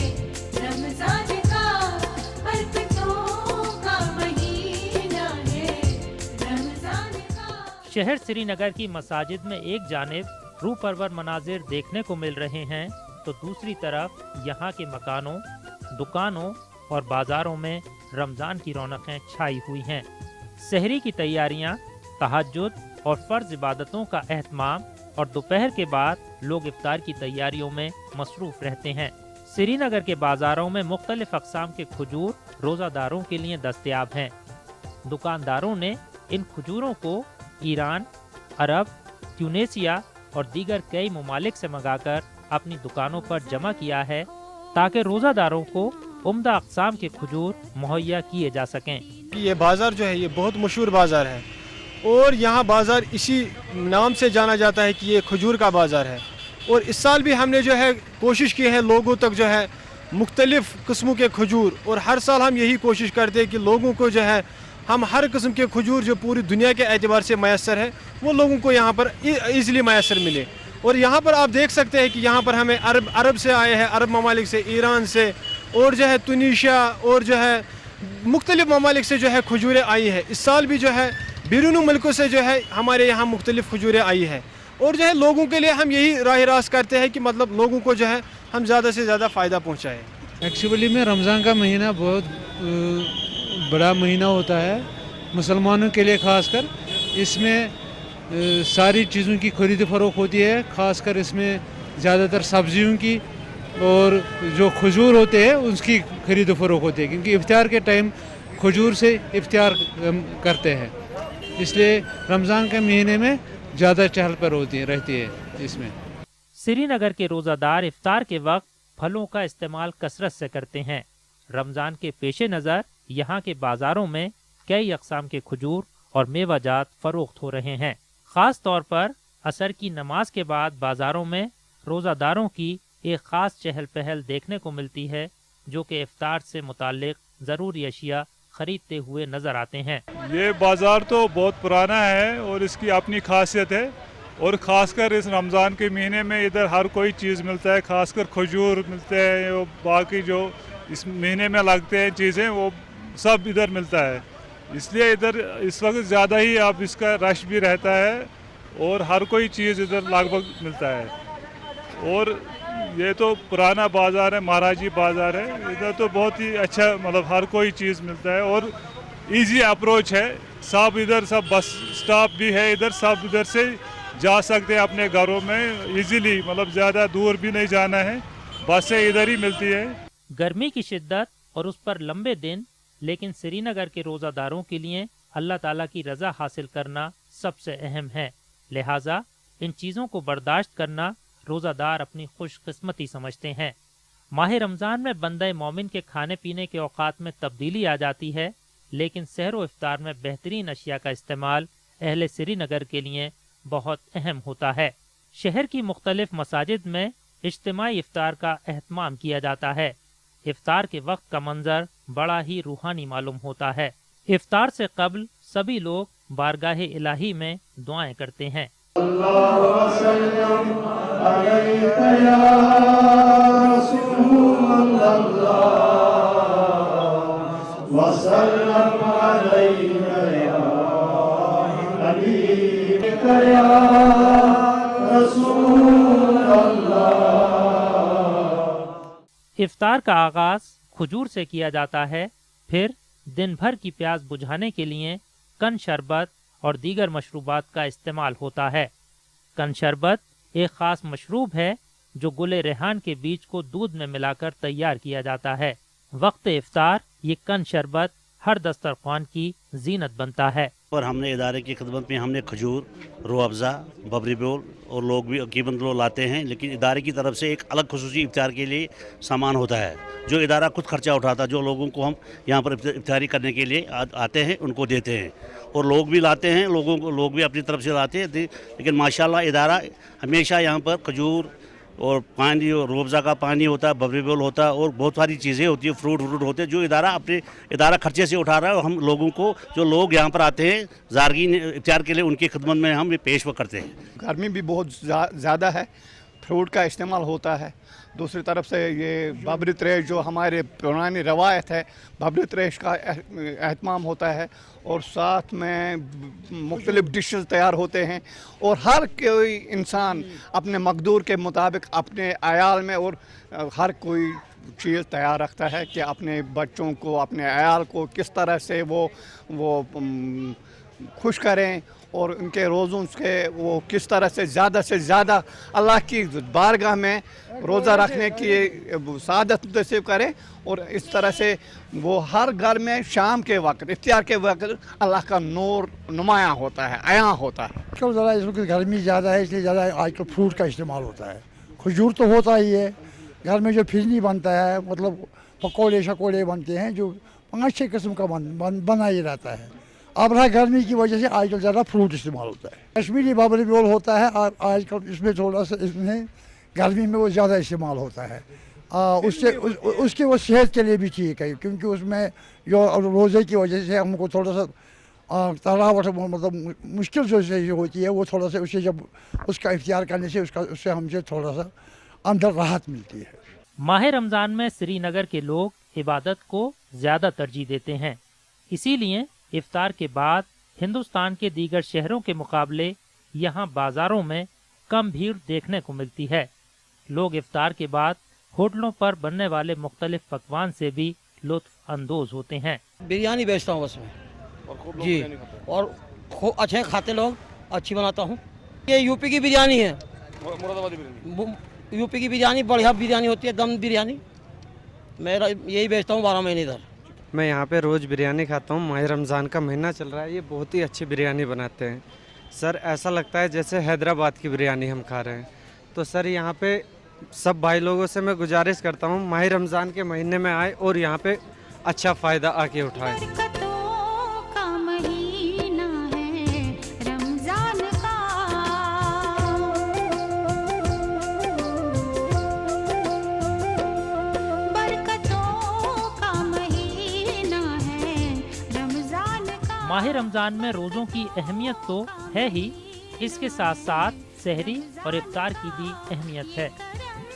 رمضان کا، برکتوں کا مہینہ ہے رمضان کا۔ شہر سری نگر کی مساجد میں ایک جانب روح پرور مناظر دیکھنے کو مل رہے ہیں، تو دوسری طرف یہاں کے مکانوں، دکانوں اور بازاروں میں رمضان کی رونقیں چھائی ہوئی ہیں۔ سحری کی تیاریاں، تہجد اور فرض عبادتوں کا اہتمام، اور دوپہر کے بعد لوگ افطار کی تیاریوں میں مصروف رہتے ہیں۔ سری نگر کے بازاروں میں مختلف اقسام کے کھجور روزہ داروں کے لیے دستیاب ہیں۔ دکانداروں نے ان کھجوروں کو ایران، عرب، ٹیونیسیا اور دیگر کئی ممالک سے منگا کر اپنی دکانوں پر جمع کیا ہے، تاکہ روزہ داروں کو عمدہ اقسام کے کھجور مہیا کیے جا سکیں۔ یہ بازار جو ہے یہ بہت مشہور بازار ہے، اور یہاں بازار اسی نام سے جانا جاتا ہے کہ یہ کھجور کا بازار ہے۔ اور اس سال بھی ہم نے جو ہے کوشش کی ہے لوگوں تک جو ہے مختلف قسموں کے کھجور، اور ہر سال ہم یہی کوشش کرتے ہیں کہ لوگوں کو جو ہے ہم ہر قسم کے کھجور جو پوری دنیا کے اعتبار سے میسر ہے وہ لوگوں کو یہاں پر ایزیلی میسر ملے۔ اور یہاں پر آپ دیکھ سکتے ہیں کہ یہاں پر ہمیں عرب سے آئے ہیں، عرب ممالک سے، ایران سے، اور جو ہے تنیشیا اور جو ہے مختلف ممالک سے جو ہے کھجوریں آئی ہیں۔ اس سال بھی جو ہے بیرون ملکوں سے جو ہے ہمارے یہاں مختلف کھجوریں آئی ہیں، اور جو ہے لوگوں کے لیے ہم یہی راہ راست کرتے ہیں کہ مطلب لوگوں کو جو ہے ہم زیادہ سے زیادہ فائدہ پہنچائیں۔ ایکچولی میں رمضان کا مہینہ بہت بڑا مہینہ ہوتا ہے مسلمانوں کے لیے، خاص کر اس میں ساری چیزوں کی خرید و فروخت ہوتی ہے، خاص کر اس میں زیادہ تر سبزیوں کی اور جو کھجور ہوتے ہیں اس کی خرید و فروخت ہوتی ہے، کیونکہ افطار کے ٹائم کھجور سے افطار کرتے ہیں، اس لیے رمضان کے مہینے میں زیادہ چہل پہل رہتی ہے اس میں۔ سری نگر کے روزہ دار افطار کے وقت پھلوں کا استعمال کثرت سے کرتے ہیں۔ رمضان کے پیش نظر یہاں کے بازاروں میں کئی اقسام کے کھجور اور میوہ جات فروخت ہو رہے ہیں۔ خاص طور پر عصر کی نماز کے بعد بازاروں میں روزہ داروں کی ایک خاص چہل پہل دیکھنے کو ملتی ہے، جو کہ افطار سے متعلق ضروری اشیاء खरीदते हुए नजर आते हैं। ये बाज़ार तो बहुत पुराना है और इसकी अपनी खासियत है, और ख़ासकर इस रमज़ान के महीने में इधर हर कोई चीज़ मिलता है, ख़ासकर खजूर मिलते हैं, और बाकी जो इस महीने में लगते हैं चीज़ें वो सब इधर मिलता है, इसलिए इधर इस वक्त ज़्यादा ही अब इसका रश भी रहता है और हर कोई चीज़ इधर लगभग मिलता है। और ये तो पुराना बाज़ार है, महाराजी बाज़ार है, इधर तो बहुत ही अच्छा मतलब हर कोई चीज़ मिलता है और इजी अप्रोच है, सब इधर सब बस स्टॉप भी है इधर, सब इधर से जा सकते हैं अपने घरों में इजीली, मतलब ज़्यादा दूर भी नहीं जाना है, बसें इधर ही मिलती है। गर्मी की शिद्दत और उस पर लंबे दिन, लेकिन श्रीनगर के रोज़ादारों के लिए अल्लाह ताला की रज़ा हासिल करना सबसे अहम है, लिहाजा इन चीज़ों को बर्दाश्त करना रोज़ादार अपनी खुशकिस्मती समझते हैं। माह रमज़ान में बंदे मोमिन के खाने पीने के औकात में तब्दीली आ जाती है, लेकिन सहर व इफ्तार में बेहतरीन अशिया का इस्तेमाल अहले श्रीनगर के लिए बहुत अहम होता है। शहर की मुख्तलिफ मसाजिद में इज्तिमाई इफ्तार का एहतमाम किया जाता है। इफ्तार के वक्त का मंजर बड़ा ही रूहानी मालूम होता है। इफ्तार से कब्ल सभी लोग बारगाह इलाही में दुआएं करते हैं। इफ्तार का आगाज खजूर से किया जाता है, फिर दिन भर की प्यास बुझाने के लिए कन शरबत और दीगर मशरूबात का इस्तेमाल होता है। कन शरबत एक ख़ास मशरूब है जो गुले रेहान के बीज को दूध में मिलाकर तैयार किया जाता है। वक्त इफ्तार ये कन शरबत हर दस्तरखान की जीनत बनता है। और हमने इदारे की खिदमत में हमने खजूर, रूह अफ़ज़ा, बबरी बोल और लोग भी कीमत लोग लाते हैं, लेकिन इदारे की तरफ से एक अलग खुसूसी इफ्तार के लिए सामान होता है जो इदारा खुद खर्चा उठाता है। जो लोगों को हम यहाँ पर इफ्तारी करने के लिए आते हैं उनको देते हैं, और लोग भी लाते हैं, लोग भी अपनी तरफ से लाते हैं। लेकिन माशाल्लाह इदारा हमेशा यहाँ पर खजूर और पानी और रूह अफ़ज़ा का पानी होता है, बबरी बोल होता है और बहुत सारी चीज़ें होती है, फ्रूट होते हैं जो इदारा अपने इदारा खर्चे से उठा रहा है। और हम लोगों को जो लोग यहाँ पर आते हैं ज़ारगीन इफ्तार के लिए उनकी खिदमत में हम ये पेशवा करते हैं। गर्मी भी बहुत ज़्यादा है, फ्रूट का इस्तेमाल होता है। दूसरी तरफ से ये बबरी त्रेश जो हमारे पुरानी रवायत है, बबरी त्रेश का एहतमाम होता है और साथ में मुख्तलिफ डिशेस तैयार होते हैं और हर कोई इंसान अपने मकदूर के मुताबिक अपने अयाल में और हर कोई चीज़ तैयार रखता है कि अपने बच्चों को, अपने अयाल को किस तरह से वो खुश करें और उनके रोज़ों से वो किस तरह से ज़्यादा अल्लाह की बारगाह में रोज़ा रखने की सादत नसीब करें। और इस तरह से वो हर घर में शाम के वक्त, इफ्तार के वक्त अल्लाह का नूर नुमायाँ होता है, आया होता है। आजकल ज़रा इस वक्त गर्मी ज़्यादा है, इसलिए ज़्यादा आजकल फ्रूट का इस्तेमाल होता है। खजूर तो होता ही है, घर में जो फिजनी बनता है, मतलब पकौड़े शकोड़े बनते हैं जो 5-6 किस्म का बना ही रहता है। अब रहा गर्मी की वजह से आजकल ज़्यादा फ्रूट इस्तेमाल होता है। कश्मीरी बबरी बोल होता है और आजकल इसमें थोड़ा सा इसमें गर्मी में वो ज़्यादा इस्तेमाल होता है। उसके वो सेहत के लिए भी ठीक है, क्योंकि उसमें जो रोज़े की वजह से हमको थोड़ा सा तलावट मतलब मुश्किल जो से होती है, वो थोड़ा सा उससे जब उसका इफ्तियार करने से उससे हमसे थोड़ा सा अंदर राहत मिलती है। माह रमज़ान में श्रीनगर के लोग इबादत को ज़्यादा तरजीह देते हैं, इसीलिए इफ्तार के बाद हिंदुस्तान के दीगर शहरों के मुकाबले यहाँ बाज़ारों में कम भीड़ देखने को मिलती है। लोग इफ्तार के बाद होटलों पर बनने वाले मुख्तलिफ पकवान से भी लुत्फ अंदोज होते हैं। बिरयानी बेचता हूँ बस में जी, और अच्छे खाते लोग, अच्छी बनाता हूँ। ये यूपी की बिरयानी है, मुरादाबादी बिरयानी, यूपी की बिरयानी बढ़िया बिरयानी होती है, दम बिरयानी। मेरा यही बेचता हूँ 12 महीने इधर। मैं यहाँ पे रोज़ बिरयानी खाता हूँ। माह रमज़ान का महीना चल रहा है, ये बहुत ही अच्छी बिरयानी बनाते हैं सर। ऐसा लगता है जैसे हैदराबाद की बिरयानी हम खा रहे हैं। तो सर यहाँ पे सब भाई लोगों से मैं गुजारिश करता हूँ माह रमज़ान के महीने में आए और यहाँ पे अच्छा फ़ायदा आके उठाएं। माह रमज़ान में रोज़ों की अहमियत तो है ही, इसके साथ साथ सहरी और इफ्तार की भी अहमियत है।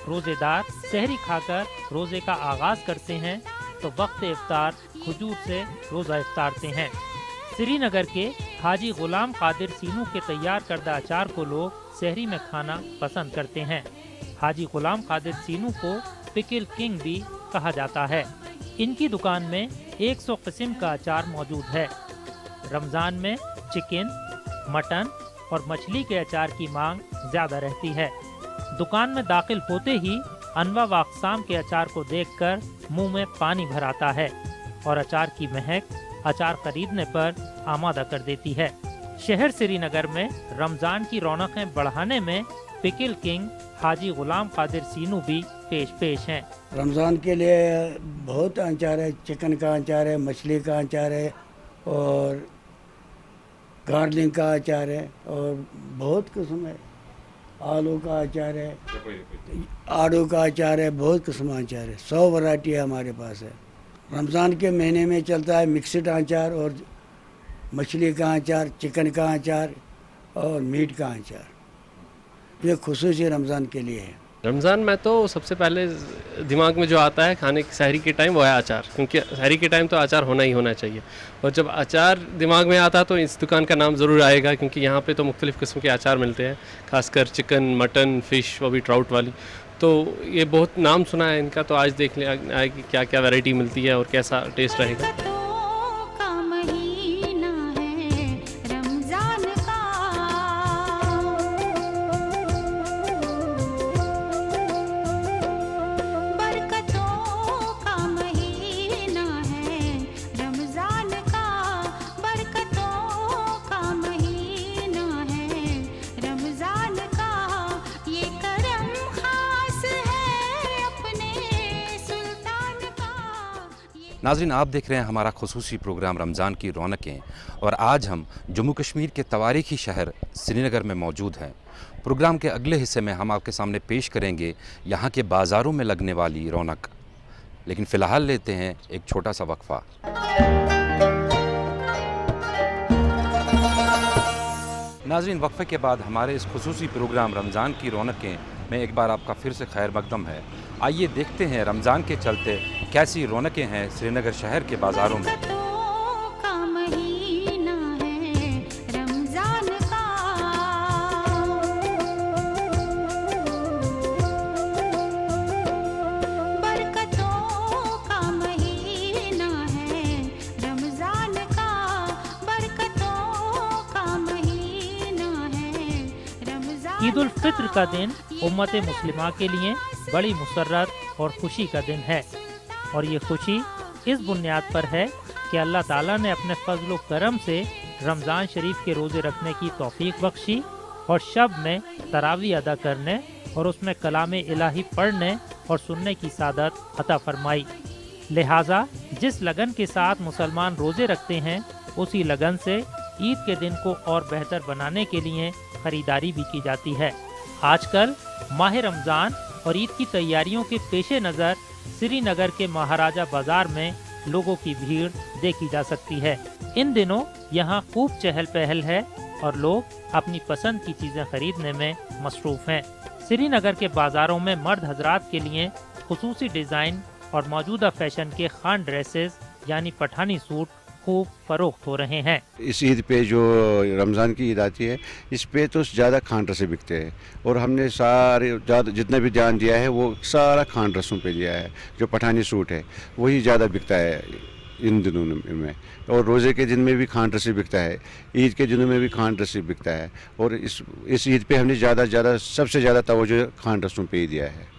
रोज़ेदार सहरी खाकर रोज़े का आगाज़ करते हैं तो वक्त इफ्तार खजूर से रोज़ा इफ्तारते हैं। श्रीनगर के हाजी गुलाम कादिर सीनू के तैयार करदा अचार को लोग सहरी में खाना पसंद करते हैं। हाजी गुलाम कादिर सीनू को पिकल किंग भी कहा जाता है। इनकी दुकान में 100 किस्म का अचार मौजूद है। रमज़ान में चिकन, मटन और मछली के अचार की मांग ज़्यादा रहती है। दुकान में दाखिल होते ही अनवा व अक़साम के अचार को देखकर मुंह में पानी भर आता है और अचार की महक अचार खरीदने पर आमादा कर देती है। शहर श्रीनगर में रमज़ान की रौनकें बढ़ाने में पिकल किंग हाजी गुलाम कादिर सीनू भी पेश हैं। रमज़ान के लिए बहुत अचार है, चिकन का अचार है, मछली का अचार है और गार्लिक का अचार है और बहुत किस्म है। आलू का अचार है, आड़ू का अचार है, बहुत किस्म का अचार है। 100 वैरायटी है हमारे पास है। रमज़ान के महीने में चलता है मिक्सड अचार और मछली का अचार, चिकन का अचार और मीट का अचार। ये खुसूसी रमज़ान के लिए है। रमज़ान में तो सबसे पहले दिमाग में जो आता है खाने की सहरी के टाइम वो है अचार, क्योंकि सहरी के टाइम तो अचार होना ही होना चाहिए। और जब अचार दिमाग में आता तो इस दुकान का नाम ज़रूर आएगा, क्योंकि यहाँ पे तो मुख्तलिफ़ किस्म के अचार मिलते हैं, खासकर चिकन, मटन, फ़िश, वो भी ट्राउट वाली। तो ये बहुत नाम सुना है इनका, तो आज देख लें कि क्या क्या वैरायटी मिलती है और कैसा टेस्ट रहेगा। नाज़रीन, आप देख रहे हैं हमारा खुसूसी प्रोग्राम रमज़ान की रौनकें, और आज हम जम्मू कश्मीर के तवारीखी शहर श्रीनगर में मौजूद हैं। प्रोग्राम के अगले हिस्से में हम आपके सामने पेश करेंगे यहाँ के बाज़ारों में लगने वाली रौनक, लेकिन फ़िलहाल लेते हैं एक छोटा सा वक्फा। नाज़रीन, वक्फे के बाद हमारे इस खुसूसी प्रोग्राम रमज़ान की रौनकें में एक बार आपका फिर से खैर मकदम है। आइए देखते हैं रमज़ान के चलते कैसी रौनकें हैं श्रीनगर शहर के बाज़ारों में। ईद उल फित्र का दिन उम्मत मुस्लिमा के लिए बड़ी मुसर्रत और खुशी का दिन है, और ये खुशी इस बुनियाद पर है कि अल्लाह ताला ने अपने फजल करम से रमज़ान शरीफ के रोज़े रखने की तौफीक बख्शी और शब में तरावी अदा करने और उसमें कलाम इलाही पढ़ने और सुनने की सादत अता फरमाई। लिहाजा जिस लगन के साथ मुसलमान रोज़े रखते हैं, उसी लगन से ईद के दिन को और बेहतर बनाने के लिए खरीदारी भी की जाती है। आजकल माह रमज़ान और ईद की तैयारियों के पेशे नज़र श्रीनगर के महाराजा बाजार में लोगों की भीड़ देखी जा सकती है। इन दिनों यहाँ खूब चहल पहल है और लोग अपनी पसंद की चीज़ें खरीदने में मसरूफ़ हैं। श्रीनगर के बाज़ारों में मर्द हजरात के लिए खुसूसी डिज़ाइन और मौजूदा फैशन के खान ड्रेसेस यानी पठानी सूट खूब फरोख्त हो रहे हैं। इस ईद पे जो रमज़ान की ईद आती है, इस पे तो ज़्यादा खान ड्रेसें बिकते हैं और हमने सारे ज़्यादा जितना भी ध्यान दिया है वो सारा खान ड्रेसों पे दिया है। जो पठानी सूट है वही ज़्यादा बिकता है इन दिनों में, और रोज़े के दिन में भी खान ड्रेसें बिकता है, ईद के दिनों में भी खान ड्रेसें बिकता है। और इस ईद पे हमने सबसे ज़्यादा तवज्जो खान ड्रेसों पे ही दिया है।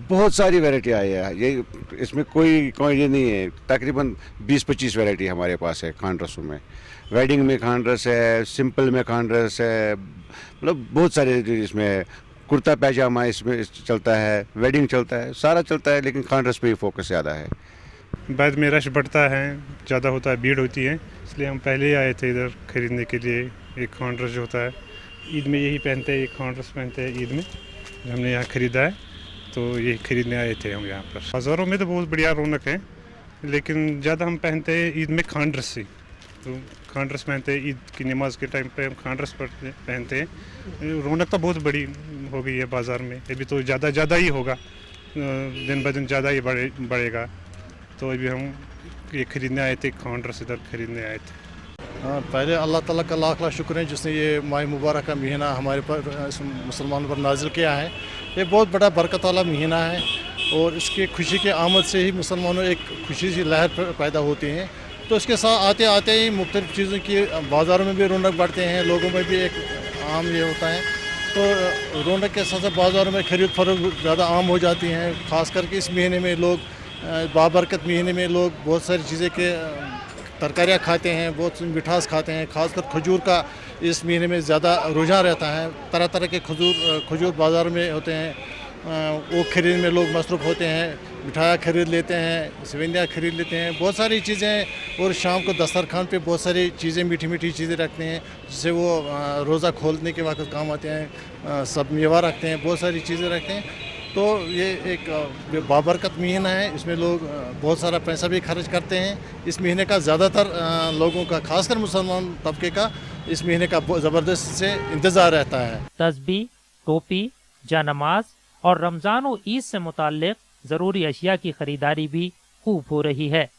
बहुत सारी वैरायटी आई है, ये इसमें कोई ये नहीं है। तकरीबन 20-25 वैरायटी हमारे पास है खान ड्रेसों में। वेडिंग में खान ड्रेस है, सिंपल में खान ड्रेस है, मतलब बहुत सारे इसमें कुर्ता पैजामा इसमें चलता है, वेडिंग चलता है, सारा चलता है, लेकिन खान ड्रेस पे ही फोकस ज़्यादा है। बाद में रश बढ़ता है, ज़्यादा होता है, भीड़ होती है, इसलिए हम पहले ही आए थे इधर ख़रीदने के लिए। एक खान ड्रेस जो होता है ईद में यही पहनते हैं, एक खान ड्रेस पहनते हैं ईद में, हमने यहाँ ख़रीदा है तो ये खरीदने आए थे हम यहाँ पर। बाज़ारों में तो बहुत बढ़िया रौनक है, लेकिन ज़्यादा हम पहनते हैं ईद में खान ड्रेस से, खान ड्रेस पहनते हैं, ईद की नमाज के टाइम पे हम खान ड्रेस पहनते हैं। रौनक तो बहुत बड़ी हो गई है बाज़ार में, अभी तो ज़्यादा ही होगा, दिन ब दिन ज़्यादा ही बढ़ेगा। तो अभी हम ये ख़रीदने आए थे, खान ड्रेस इधर ख़रीदने आए थे। हाँ, पहले अल्लाह ताला का लाख लाख शुक्र है जिसने ये माह मुबारक का महीना हमारे पर मुसलमानों पर नाजिल किया है। ये बहुत बड़ा बरकत वाला महीना है और इसकी खुशी के आमद से ही मुसलमानों एक खुशी सी लहर पैदा होती है। तो इसके साथ आते आते ही मुख्तलिफ़ चीज़ों की बाज़ारों में भी रौनक बढ़ते हैं, लोगों में भी एक आम ये होता है। तो रौनक के साथ साथ बाज़ारों में खरीद फरोख्त ज़्यादा आम हो जाती हैं। ख़ास करके इस महीने में लोग बाबरकत महीने में लोग बहुत सारी चीज़ें के तरकारियाँ खाते हैं, बहुत मिठास खाते हैं। ख़ासकर खजूर का इस महीने में ज़्यादा रुझान रहता है। तरह तरह के खजूर बाज़ार में होते हैं, वो खरीद में लोग मसरूफ़ होते हैं, मिठाइयाँ खरीद लेते हैं, सेवइयाँ खरीद लेते हैं, बहुत सारी चीज़ें। और शाम को दस्तरखान पे बहुत सारी चीज़ें मीठी मीठी चीज़ें रखते हैं जिससे वो रोज़ा खोलने के वक्त काम आते हैं। सब मेवा रखते हैं, बहुत सारी चीज़ें रखते हैं। तो ये एक बाबरकत महीना है, इसमें लोग बहुत सारा पैसा भी खर्च करते हैं। इस महीने का ज़्यादातर लोगों का, खासकर मुसलमान तबके का, इस महीने का ज़बरदस्त से इंतज़ार रहता है। तस्बीह, टोपी, जानमाज और रमज़ान और ईद से मुताल्लिक़ ज़रूरी अशिया की ख़रीदारी भी खूब हो रही है।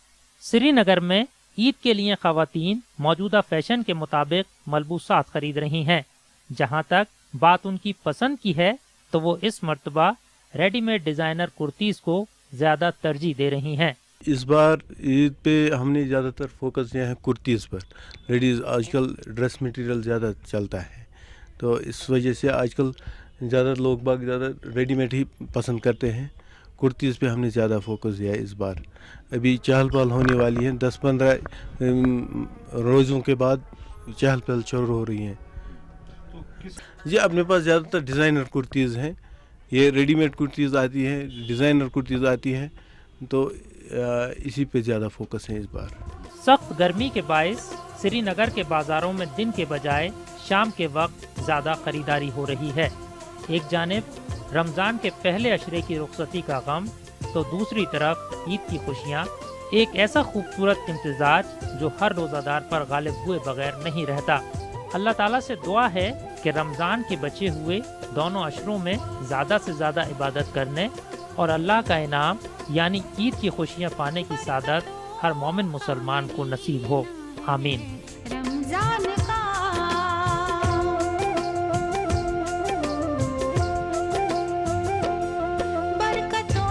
श्रीनगर में ईद के लिए ख़वातीन मौजूदा फ़ैशन के मुताबिक मलबूसात ख़रीद रही हैं। जहाँ तक बात उनकी पसंद की है तो वो इस मर्तबा रेडीमेड डिज़ाइनर कुर्तीज़ को ज़्यादा तरजीह दे रही हैं। इस बार ईद पे हमने ज़्यादातर फोकस किया है कुर्तीज़ पर। लेडीज़ आजकल ड्रेस मटेरियल ज़्यादा चलता है, तो इस वजह से आजकल ज़्यादा लोग बाग ज़्यादा रेडीमेड ही पसंद करते हैं। कुर्तीज़ पे हमने ज़्यादा फोकस दिया है इस बार। अभी चहल पहल होने वाली है, 10-15 रोज़ों के बाद चहल पहल शुरू हो रही है। जी, अपने पास ज़्यादातर डिज़ाइनर कुर्तीज़ हैं। ये रेडीमेड कुर्तीज़ आती है, डिज़ाइनर कुर्तीज़ आती है, तो इसी पे ज़्यादा फोकस है इस बार। सख्त गर्मी के बायस श्रीनगर के बाज़ारों में दिन के बजाय शाम के वक्त ज़्यादा ख़रीदारी हो रही है। एक जानिब रमज़ान के पहले अशरे की रुखसती का गम, तो दूसरी तरफ ईद की खुशियाँ। एक ऐसा खूबसूरत इम्तिजाज जो हर रोज़ादार पर गालिब हुए बगैर नहीं रहता। अल्लाह ताला से दुआ है कि रमज़ान के बचे हुए दोनों अशरों में ज़्यादा से ज़्यादा इबादत करने और अल्लाह का इनाम यानी ईद की खुशियाँ पाने की सादत हर मोमिन मुसलमान को नसीब हो। आमीन। रमजान का बरकतों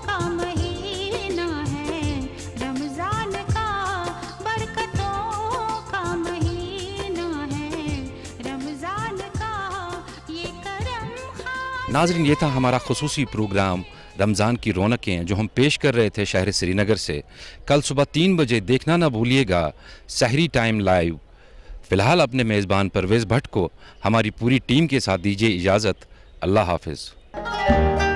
का महीना है, रमजान का बरकतों का महीना है, रमजान का ये करम। नाज़रीन, ये था हमारा खुसूसी प्रोग्राम रमज़ान की रौनकें जो हम पेश कर रहे थे शहर श्रीनगर से। कल सुबह 3 बजे देखना ना भूलिएगा सहरी टाइम लाइव। फ़िलहाल अपने मेज़बान परवेज़ भट्ट को हमारी पूरी टीम के साथ दीजिए इजाज़त। अल्लाह हाफ़िज़।